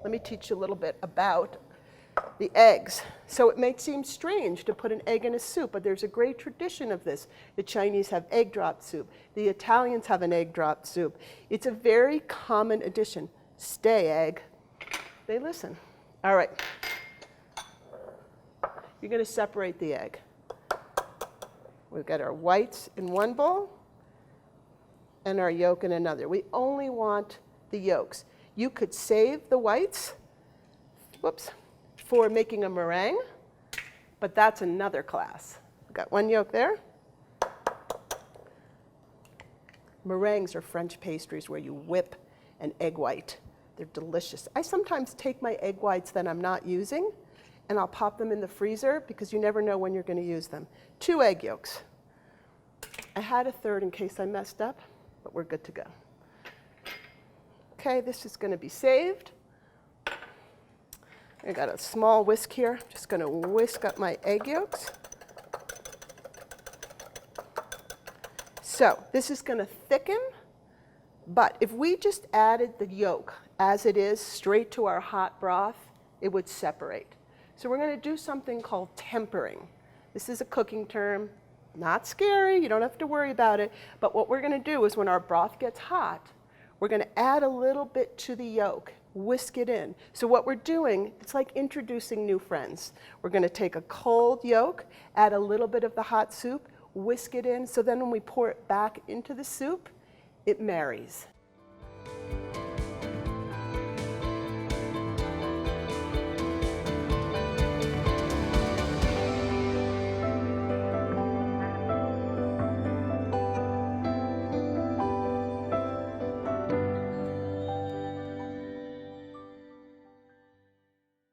let me teach you a little bit about the eggs. So it may seem strange to put an egg in a soup, but there's a great tradition of this. The Chinese have egg drop soup. The Italians have an egg drop soup. It's a very common addition. Stay, egg. They listen. All right. You're going to separate the egg. We've got our whites in one bowl and our yolk in another. We only want the yolks. You could save the whites, whoops, for making a meringue, but that's another class. We've got one yolk there. Meringues are French pastries where you whip an egg white. They're delicious. I sometimes take my egg whites that I'm not using and I'll pop them in the freezer because you never know when you're going to use them. 2 egg yolks. I had a third in case I messed up, but we're good to go. Okay, this is going to be saved. I got a small whisk here. Just going to whisk up my egg yolks. So this is going to thicken, but if we just added the yolk as it is straight to our hot broth, it would separate. So we're going to do something called tempering. This is a cooking term, not scary, you don't have to worry about it, but what we're going to do is when our broth gets hot, we're going to add a little bit to the yolk, whisk it in. So what we're doing, it's like introducing new friends. We're going to take a cold yolk, add a little bit of the hot soup, whisk it in, so then when we pour it back into the soup, it marries.